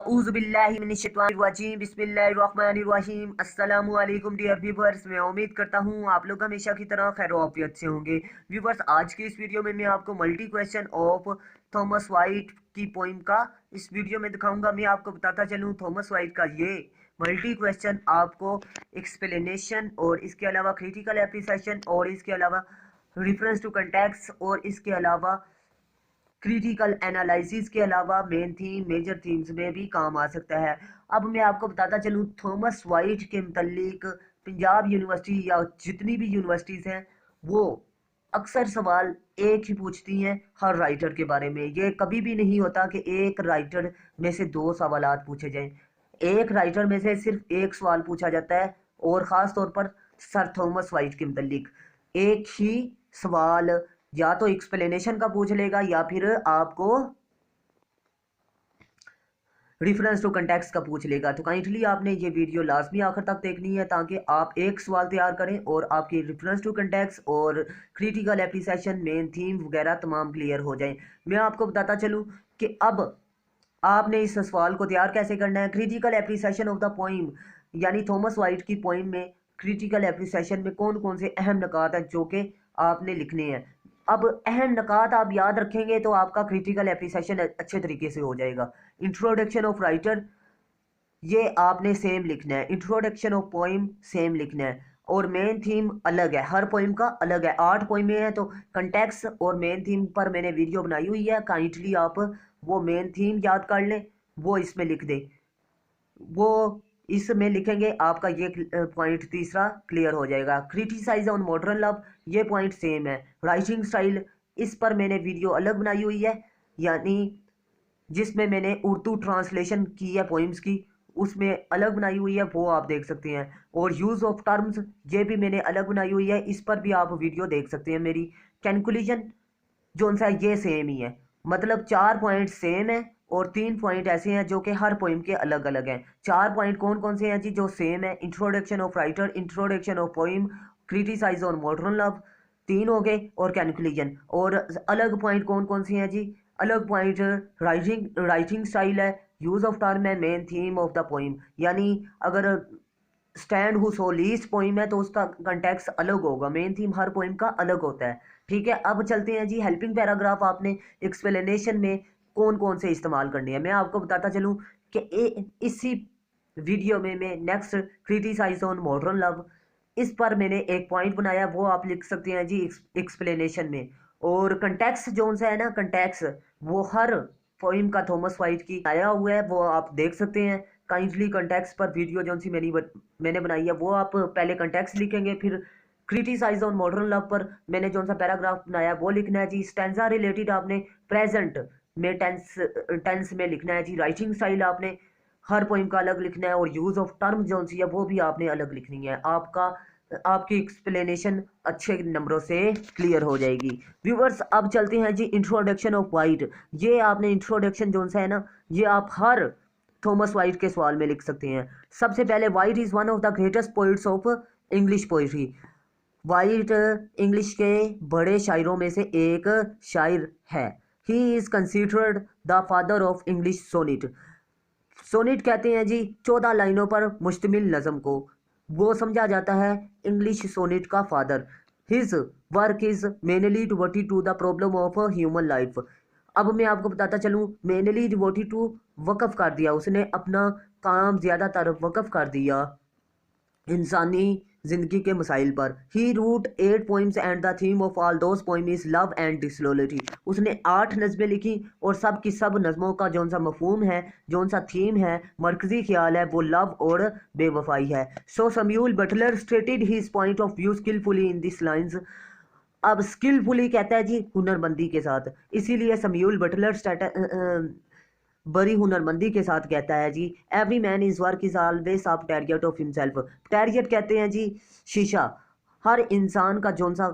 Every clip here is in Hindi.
औज़ुबिल्लाहिमिनश्शैतानिर्रजीम बिस्मिल्लाहिर्रहमानिर्रहीम अस्सलामु अलैकुम डियर व्यूवर्स। मैं उम्मीद करता हूँ आप लोग हमेशा की तरह खैर आफियत से होंगे। व्यूवर्स, आज की इस वीडियो में मैं आपको multi question of Thomas white की पोइम का इस वीडियो में दिखाऊंगा। मैं आपको बताता चलूँ थॉमस वाइट का ये मल्टी क्वेश्चन आपको एक्सप्लेनेशन और इसके अलावा क्रिटिकल एप्रिसिएशन और इसके अलावा रिफरेंस टू कंटेक्स्ट और इसके अलावा क्रिटिकल एनालिसिस के अलावा मेन थीम मेजर थीम्स में भी काम आ सकता है। अब मैं आपको बताता चलूँ थॉमस वाइट के मुतल्लिक पंजाब यूनिवर्सिटी या जितनी भी यूनिवर्सिटीज़ हैं वो अक्सर सवाल एक ही पूछती हैं हर राइटर के बारे में। ये कभी भी नहीं होता कि एक राइटर में से दो सवालात पूछे जाएं। एक राइटर में से सिर्फ एक सवाल पूछा जाता है और ख़ास तौर पर सर थॉमस वाइट के मुतल्लिक एक ही सवाल या तो एक्सप्लेनेशन का पूछ लेगा या फिर आपको रिफरेंस टू कंटेक्स्ट का पूछ लेगा। तो काइंडली आपने ये वीडियो लाजमी आखिर तक देखनी है ताकि आप एक सवाल तैयार करें और आपकी रिफरेंस टू कंटेक्स्ट और क्रिटिकल एप्रिसिएशन मेन थीम वगैरह तमाम क्लियर हो जाएं। मैं आपको बताता चलूँ कि अब आपने इस सवाल को तैयार कैसे करना है। Critical appreciation of the poem यानी थॉमस वाइट की पोइम में क्रिटिकल एप्रिसिएशन में कौन कौन से अहम निकात हैं जो कि आपने लिखने हैं। अब अहम निकात आप याद रखेंगे तो आपका क्रिटिकल एप्रिसिएशन अच्छे तरीके से हो जाएगा। इंट्रोडक्शन ऑफ राइटर ये आपने सेम लिखना है, इंट्रोडक्शन ऑफ पोइम सेम लिखना है और मेन थीम अलग है, हर पोइम का अलग है। 8 पोइमें हैं तो कंटेक्स्ट और मेन थीम पर मैंने वीडियो बनाई हुई है, काइंडली आप वो मेन थीम याद कर लें, वो इसमें लिख दें। वो इसमें लिखेंगे आपका ये पॉइंट तीसरा क्लियर हो जाएगा। क्रिटिसाइज ऑन मॉडर्न लव ये पॉइंट सेम है। राइटिंग स्टाइल इस पर मैंने वीडियो अलग बनाई हुई है, यानी जिसमें मैंने उर्दू ट्रांसलेशन की है पोइम्स की, उसमें अलग बनाई हुई है, वो आप देख सकते हैं। और यूज़ ऑफ टर्म्स ये भी मैंने अलग बनाई हुई है, इस पर भी आप वीडियो देख सकते हैं मेरी। कंक्लूजन जो सा ये सेम ही है, मतलब 4 पॉइंट सेम है और 3 पॉइंट ऐसे हैं जो कि हर पोइम के अलग अलग हैं। 4 पॉइंट कौन कौन से हैं जी जो सेम है? Introduction of writer, introduction of poem, criticise on modern love 3 हो गए और कंक्लूजन। और अलग पॉइंट कौन कौन से हैं जी? अलग पॉइंट राइटिंग स्टाइल है, यूज ऑफ टर्म है, main theme of the poem. यानी अगर stand who so least poem है तो उसका कंटेक्स्ट अलग होगा, मेन थीम हर पोइम का अलग होता है। ठीक है, अब चलते हैं जी हेल्पिंग पैराग्राफ आपने एक्सप्लेनेशन में कौन कौन से इस्तेमाल करने हैं। मैं आपको बताता चलूँ कि इसी वीडियो में मैं next criticise on modern love इस पर मैंने एक पॉइंट बनाया, वो आप लिख सकते हैं जी एक्सप्लेनेशन में। और कंटेक्स्ट जो सा है ना, कंटेक्स्ट वो हर पोइम का थॉमस वाइट की आया हुआ है, वो आप देख सकते हैं। काइंडली कंटेक्स्ट पर वीडियो जो सी मैंने बनाई है वो आप पहले कंटेक्स्ट लिखेंगे, फिर क्रिटिसाइज ऑन मॉडर्न लव पर मैंने जो सा पैराग्राफ बनाया वो लिखना है जी। स्टैंजा रिलेटेड आपने प्रेजेंट में टेंस में लिखना है जी। राइटिंग स्टाइल आपने हर पोइम का अलग लिखना है और यूज ऑफ टर्म जो सी है वो भी आपने अलग लिखनी है। आपकी एक्सप्लेनेशन अच्छे नंबरों से क्लियर हो जाएगी। व्यूवर्स, अब चलते हैं जी इंट्रोडक्शन ऑफ वाइट। ये आपने इंट्रोडक्शन जो सा है ना, ये आप हर थॉमस वाइट के सवाल में लिख सकते हैं। सबसे पहले, Wyatt is one of the greatest poets of English poetry. Wyatt English के बड़े शायरों में से एक शायर है। He is considered the father of English sonnet. Sonnet कहते हैं जी 14 लाइनों पर मुश्तमिल नज़म को, वो समझा जाता है इंग्लिश सोनिट का father. His work is mainly devoted to the problem of human life. अब मैं आपको बताता चलूँ, मेनली डिवोटेड टू वक़्फ़ कर दिया, उसने अपना काम ज़्यादातर वक़्फ़ कर दिया इंसानी ज़िंदगी के मसाइल पर। He wrote 8 poems and the theme of all those poem is love and disloyalty. उसने 8 नज़में लिखी और सब की सब नज़मों का जौन सा मफहूम है, जौन सा थीम है, मरकज़ी ख्याल है, वो लव और बेवफाई है। So Samuel Butler stated his point of view skillfully in this lines. अब स्किलफुली कहता है जी हुनरमंदी के साथ, इसीलिए सैमुअल बटलर बड़ी हुनरमंदी के साथ कहता है जी every man is work is always of portrait of himself. Portrait कहते हैं जी शीशा। हर इंसान का जौन सा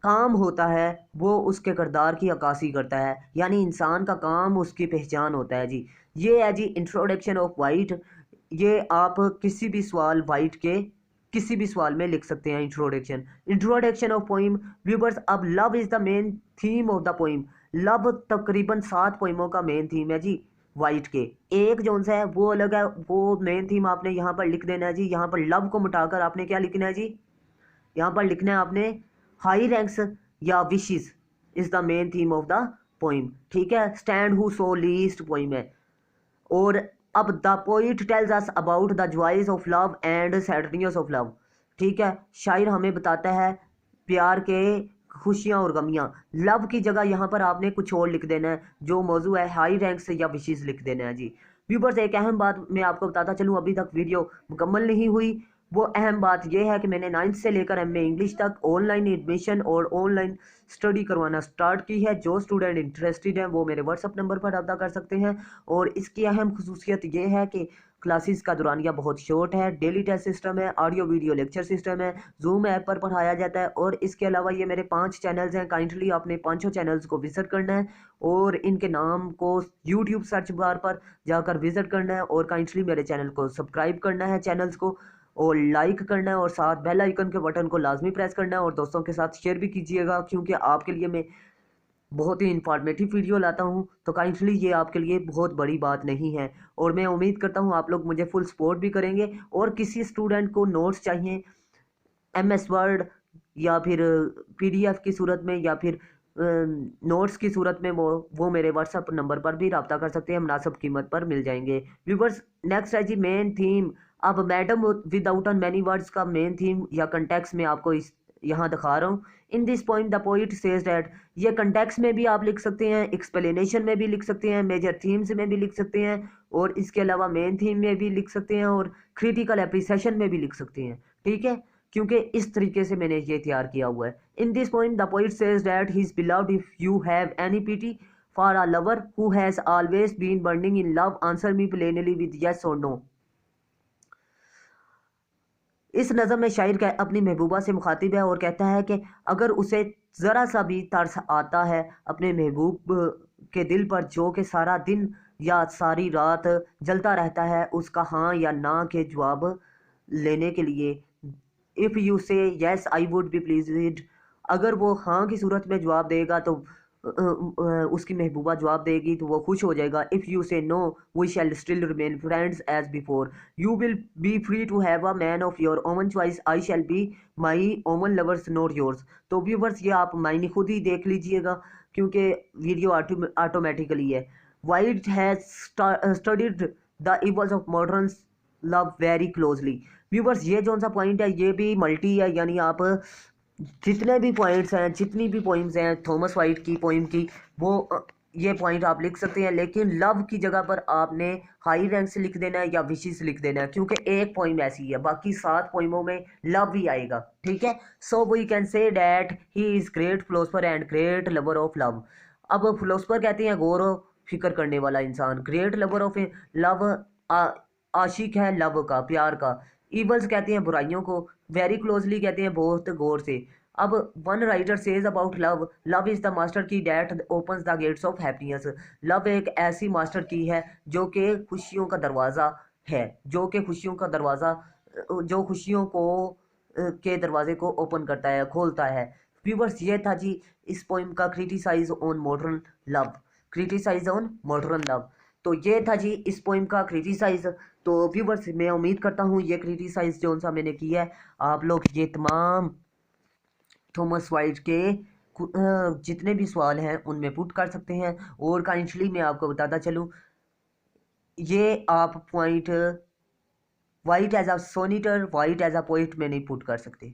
काम होता है वो उसके किरदार की अक्कासी करता है, यानी इंसान का काम उसकी पहचान होता है जी। ये है जी इंट्रोडक्शन ऑफ वाइट। ये आप किसी भी सवाल वाइट के किसी भी सवाल में लिख सकते हैं। Introduction of poem. व्यूवर्स, अब love is the main theme of the poem. Love तकरीबन 7 पोइमों का मेन थीम है जी। वाइट के। एक जोन सा है वो अलग है, वो मेन थीम आपने यहाँ पर लिख देना है जी। यहाँ पर लव को मिटाकर आपने क्या लिखना है जी, यहाँ पर लिखना है आपने हाई रैंक्स या wishes is the main theme of the poem, ठीक है। Stand who so least poem है। और अब the poet tells us about the joys of love and sadness of love, ठीक है। शायर हमें बताता है प्यार के खुशियाँ और गमियाँ। लव की जगह यहाँ पर आपने कुछ और लिख देना है, जो मौजू है हाई रैंक से या विशेष लिख देना है जी। व्यूवर्स, एक अहम बात मैं आपको बताता चलूँ, अभी तक वीडियो मुकम्मल नहीं हुई। वो अहम बात यह है कि मैंने 9th से लेकर एमए इंग्लिश तक ऑनलाइन एडमिशन और ऑनलाइन स्टडी करवाना स्टार्ट की है। जो स्टूडेंट इंटरेस्टेड हैं वो मेरे व्हाट्सअप नंबर पर रब्ता कर सकते हैं। और इसकी अहम खसूसियत ये है कि क्लासेस का दौरानिया बहुत शॉर्ट है, डेली टेस्ट सिस्टम है, ऑडियो वीडियो लेक्चर सिस्टम है, जूम ऐप पर पढ़ाया जाता है। और इसके अलावा ये मेरे 5 चैनल्स हैं, काइंडली आपने 5 चैनल्स को विजिट करना है और इनके नाम को यूट्यूब सर्च बार पर जाकर विजिट करना है और काइंडली मेरे चैनल को सब्सक्राइब करना है, चैनल्स को, और लाइक करना है और साथ बेल आइकन के बटन को लाजमी प्रेस करना है और दोस्तों के साथ शेयर भी कीजिएगा, क्योंकि आपके लिए मैं बहुत ही इंफॉर्मेटिव वीडियो लाता हूं। तो काइंडली ये आपके लिए बहुत बड़ी बात नहीं है और मैं उम्मीद करता हूं आप लोग मुझे फुल सपोर्ट भी करेंगे। और किसी स्टूडेंट को नोट्स चाहिए एमएस वर्ड या फिर पीडीएफ की सूरत में या फिर नोट्स की सूरत में, वो मेरे व्हाट्सअप नंबर पर भी रब्ता कर सकते हैं, मुनासिब कीमत पर मिल जाएंगे। व्यूवर्स, नेक्स्ट है जी मेन थीम। अब madam without on many words का मेन थीम या कंटेक्स्ट में आपको इस यहाँ दिखा रहा हूँ। इन this point the poet says that, ये कंटेक्स्ट में भी आप लिख सकते हैं, एक्सप्लेनेशन में भी लिख सकते हैं, मेजर थीम्स में भी लिख सकते हैं, और इसके अलावा मेन थीम में भी लिख सकते हैं और क्रिटिकल एप्रिसिएशन में भी लिख सकते हैं, ठीक है। क्योंकि इस तरीके से मैंने ये तैयार किया हुआ है। In this point the poet says that he is beloved, if you have any pity for a lover who has always been burning in love, answer me plainly with yes और नो। इस नज़म में शायर का अपनी महबूबा से मुखातिब है और कहता है कि अगर उसे ज़रा सा भी तरस आता है अपने महबूब के दिल पर, जो कि सारा दिन या सारी रात जलता रहता है, उसका हाँ या ना के जवाब लेने के लिए, इफ़ यू से yes I would be pleased, अगर वो हाँ की सूरत में जवाब देगा तो उसकी महबूबा जवाब देगी तो वो खुश हो जाएगा। If you say no we shall still remain friends as before, you will be free to have a man of your own choice, I shall be my own lovers not yours. तो व्यूवर्स, ये आप मायने खुद ही देख लीजिएगा क्योंकि वीडियो ऑटोमेटिकली है। Wyatt has studied the evils of modern love very closely. Viewers, ये जो सा पॉइंट है ये भी मल्टी है, यानी आप जितने भी पॉइंट्स हैं, जितनी भी पोइम्स हैं थॉमस वाइट की पोइम की, वो ये पॉइंट आप लिख सकते हैं, लेकिन लव की जगह पर आपने हाई रैंक से लिख देना है या विशेष लिख देना है, क्योंकि एक पोइम ऐसी है, बाकी 7 पोइमों में लव ही आएगा, ठीक है। So we can say that he is great philosopher and great lover of love. अब फिलोसफर कहते हैं गौर व फिक्र करने वाला इंसान, ग्रेट लवर ऑफ लव आशिक है लव का, प्यार का। इवल्स कहते हैं बुराइयों को, वेरी क्लोजली कहते हैं बहुत गौर से। अब one writer says about love, love is the master key that opens the gates of happiness. Love एक ऐसी मास्टर की है जो कि खुशियों का दरवाज़ा है, जो कि खुशियों का दरवाज़ा, जो खुशियों को के दरवाजे को ओपन करता है, खोलता है। व्यूवर्स, ये था जी इस पोइम का criticise on modern love, criticise on modern love. तो ये था जी इस पोइम का क्रिटिसाइज। तो व्यूवर्स, मैं उम्मीद करता हूँ ये क्रिटिसाइज जो सा मैंने किया है, आप लोग ये तमाम थॉमस वाइट के जितने भी सवाल हैं उनमें पुट कर सकते हैं। और काइंडली मैं आपको बताता चलूँ, ये आप point Wyatt as a sonneteer, Wyatt as a poet में नहीं पुट कर सकते,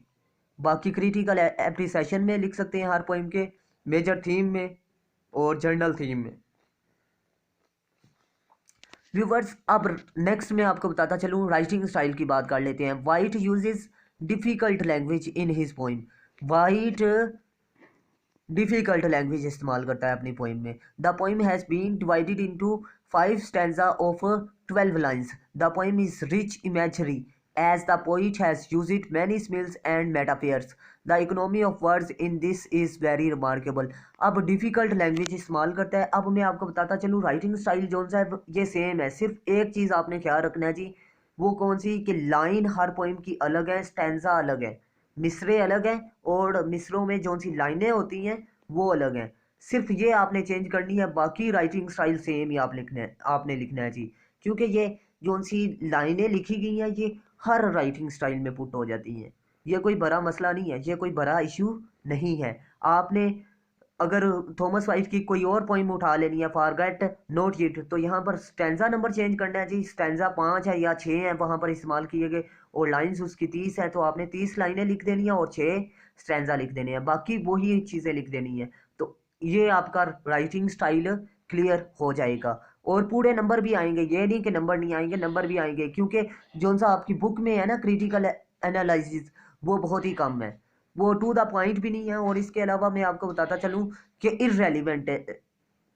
बाकी क्रिटिकल एप्रिसिएशन में लिख सकते हैं हर पोइम के, मेजर थीम में और जर्नल थीम में। व्यूवर्स, अब नेक्स्ट मैं आपको बताता चलूँ राइटिंग स्टाइल की बात कर लेते हैं। Wyatt uses difficult language in his poem, Wyatt difficult language इस्तेमाल करता है अपनी पोइम में। The poem has been divided into 5 stanza of 12 lines. The poem is rich imagery as the poet has used many similes and metaphors. The economy of words in this is very remarkable. अब डिफ़िकल्ट लैंग्वेज इस्तेमाल करता है। अब मैं आपको बताता चलूँ राइटिंग स्टाइल जो सा है ये सेम है, सिर्फ एक चीज़ आपने ख्याल रखना है जी, वो कौन सी कि लाइन हर पोइम की अलग है, स्टैंजा अलग है, मिसरे अलग हैं, और मिसरों में जो सी लाइनें होती हैं वो अलग हैं। सिर्फ ये आपने चेंज करनी है, बाकी राइटिंग स्टाइल सेम ही आपने लिखना है जी। क्योंकि ये जो सी लाइनें लिखी गई हैं ये हर राइटिंग स्टाइल में पुट हो जाती हैं। ये कोई बड़ा मसला नहीं है, ये कोई बड़ा इशू नहीं है। आपने अगर थॉमस वाइट की कोई और पोइम उठा लेनी है, फॉरगेट नॉट इट, तो यहाँ पर स्टैंजा नंबर चेंज करना है जी। स्टैंजा 5 है या 6 है वहाँ पर इस्तेमाल किए गए, और लाइंस उसकी 30 है, तो आपने 30 लाइनें लिख देनी है और 6 स्टैंजा लिख देने हैं, बाकी वही चीज़ें लिख देनी है। तो ये आपका राइटिंग स्टाइल क्लियर हो जाएगा। और पूरे नंबर भी आएंगे, ये नहीं कि नंबर नहीं आएंगे, नंबर भी आएंगे, क्योंकि जो सा आपकी बुक में है ना क्रिटिकल एनालिसिस, वो बहुत ही कम है, वो टू द पॉइंट भी नहीं है। और इसके अलावा मैं आपको बताता चलूँ कि इररेलीवेंट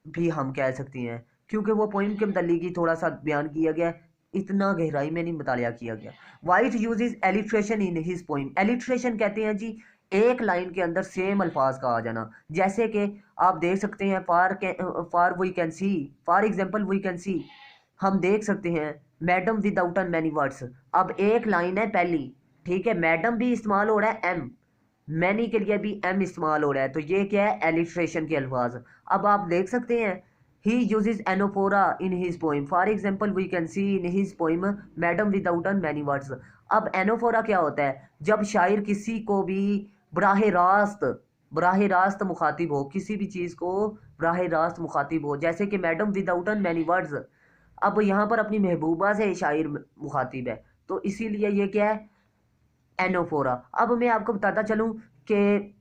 भी हम कह सकते हैं, क्योंकि वो पॉइंट के मतलब ही थोड़ा सा बयान किया गया है, इतना गहराई में नहीं मुतालिया किया गया। वाइट यूजेस एलिट्रेशन इन हिज पोइम। एलिट्रेशन कहते हैं जी एक लाइन के अंदर सेम अल्फाज का आ जाना। जैसे कि आप देख सकते हैं, for we can see, for example we can see, हम देख सकते हैं madam without an many words. अब एक लाइन है पहली, ठीक है, मैडम भी इस्तेमाल हो रहा है, एम मैनी के लिए भी एम इस्तेमाल हो रहा है, तो ये क्या है, एलिट्रेशन के अल्फाज। अब आप देख सकते हैं he uses anaphora in his poem, for example we can see in his poem madam without an many words. अब एनोफोरा क्या होता है, जब शायर किसी को भी बराह रास्त मुखातिब हो, किसी भी चीज़ को बराह रास्त मुखातिब हो, जैसे कि madam without an many words. अब यहाँ पर अपनी महबूबा से शायर मुखातिब है, तो इसीलिए ये क्या है, एनोफोरा। अब मैं आपको बताता चलूं कि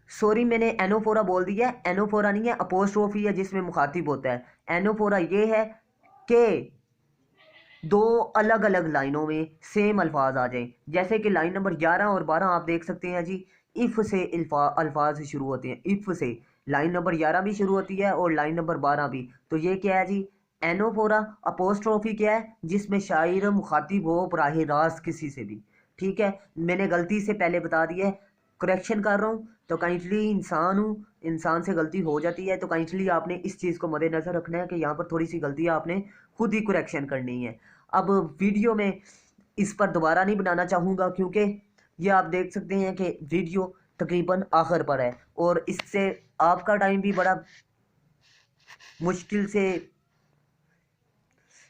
सॉरी मैंने एनोफोरा बोल दिया, एनोफोरा नहीं है, अपोस्ट्रोफी है जिसमें मुखातिब होता है। एनोफोरा ये है कि दो अलग अलग लाइनों में सेम अल्फाज आ जाएं। जैसे कि लाइन नंबर 11 और 12 आप देख सकते हैं जी, इफ़ से अल्फाज शुरू होते हैं, इफ़ से लाइन नंबर 11 भी शुरू होती है और लाइन नंबर 12 भी। तो ये क्या है जी, एनोफोरा। अपोस्ट्रोफी क्या है, जिसमें शायर मुखातिब हो बराह रास्त किसी से भी। ठीक है, मैंने गलती से पहले बता दिया है, करेक्शन कर रहा हूँ, तो काइंडली इंसान हूँ, इंसान से गलती हो जाती है, तो काइंडली आपने इस चीज़ को मद्देनज़र रखना है कि यहाँ पर थोड़ी सी गलती आपने खुद ही करेक्शन करनी है। अब वीडियो में इस पर दोबारा नहीं बनाना चाहूँगा, क्योंकि ये आप देख सकते हैं कि वीडियो तकरीबन आखिर पर है, और इससे आपका टाइम भी बड़ा मुश्किल से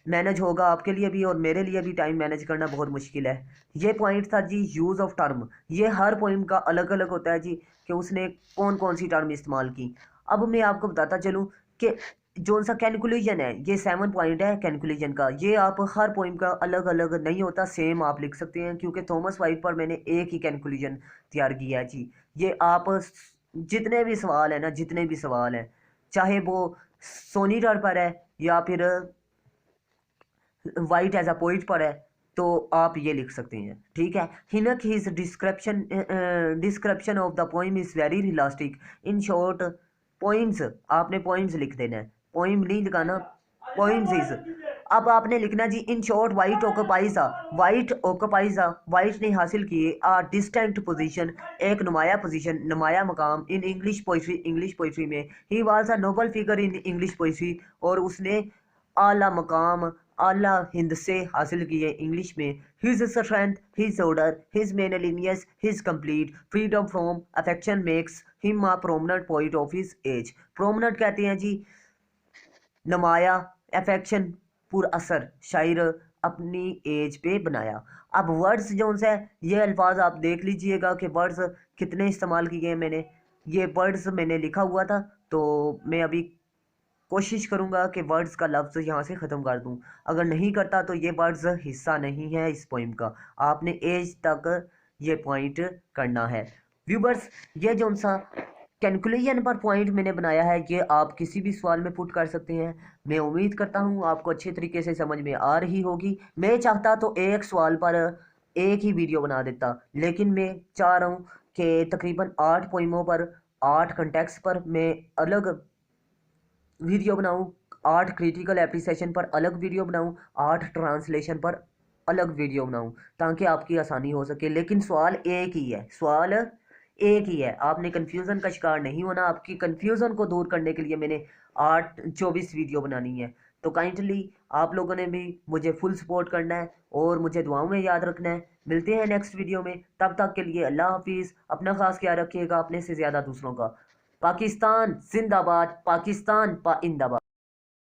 मैनेज होगा, आपके लिए भी और मेरे लिए भी टाइम मैनेज करना बहुत मुश्किल है। ये पॉइंट था जी यूज़ ऑफ टर्म। ये हर पॉइंट का अलग अलग होता है जी, कि उसने कौन कौन सी टर्म इस्तेमाल की। अब मैं आपको बताता चलूँ कि जो सा कैलकुलेशन है, ये 7 पॉइंट है कैलकुलेशन का, ये आप हर पॉइंट का अलग अलग नहीं होता, सेम आप लिख सकते हैं, क्योंकि थॉमस वाइट पर मैंने एक ही कैलकुलेशन तैयार किया है जी। ये आप जितने भी सवाल है ना, जितने भी सवाल हैं, चाहे वो सोनीटर पर है या फिर वाइट एज अ पोइट पर है, तो आप ये लिख सकते हैं। ठीक है, हिनक his description of the poem is very realistic. In short, poems आपने पोइम्स लिख देना है, पोइम नहीं लिखाना, पोइम्स इज। अब आपने लिखना जी, इन शॉर्ट वाइट ने हासिल किए आ डिस्टेंट पोजीशन, एक नुमाया पोजीशन, नुमाया मकाम इन इंग्लिश पोइट्री में। He was a Nobel figure in English poetry, और उसने आला मकाम आला हिंद से हासिल किए इंग्लिश में। His strength, his order, his manliness, his complete freedom from affection makes him a prominent poet of his age. Prominent कहते हैं जी नुमाया, अफेक्शन पुर असर, शायर अपनी एज पे बनाया। अब वर्ड्स जो है, ये अल्फाज आप देख लीजिएगा कि वर्ड्स कितने इस्तेमाल किए हैं मैंने। ये वर्ड्स मैंने लिखा हुआ था, तो मैं अभी कोशिश करूंगा कि वर्ड्स का लफ्ज़ यहाँ से ख़त्म कर दूं। अगर नहीं करता तो ये वर्ड्स हिस्सा नहीं है इस पोइम का, आपने एज तक ये पॉइंट करना है। व्यूवर्स, ये जो सा कैलकुलेशन पर पॉइंट मैंने बनाया है, ये आप किसी भी सवाल में पुट कर सकते हैं। मैं उम्मीद करता हूँ आपको अच्छे तरीके से समझ में आ रही होगी। मैं चाहता तो एक सवाल पर एक ही वीडियो बना देता, लेकिन मैं चाह रहा हूँ कि तकरीबन 8 पोइमों पर, 8 कंटेक्स्ट पर मैं अलग वीडियो बनाऊं, 8 क्रिटिकल एप्रिसिएशन पर अलग वीडियो बनाऊं, 8 ट्रांसलेशन पर अलग वीडियो बनाऊं, ताकि आपकी आसानी हो सके। लेकिन सवाल एक ही है, सवाल एक ही है, आपने कन्फ्यूज़न का शिकार नहीं होना। आपकी कन्फ्यूज़न को दूर करने के लिए मैंने 8 24 वीडियो बनानी है, तो काइंडली आप लोगों ने भी मुझे फुल सपोर्ट करना है और मुझे दुआओं में याद रखना है। मिलते हैं नेक्स्ट वीडियो में, तब तक के लिए अल्लाह हाफिज़। अपना खास ख्याल रखिएगा, अपने से ज़्यादा दूसरों का। पाकिस्तान जिंदाबाद, पाकिस्तान पाइंदाबाद।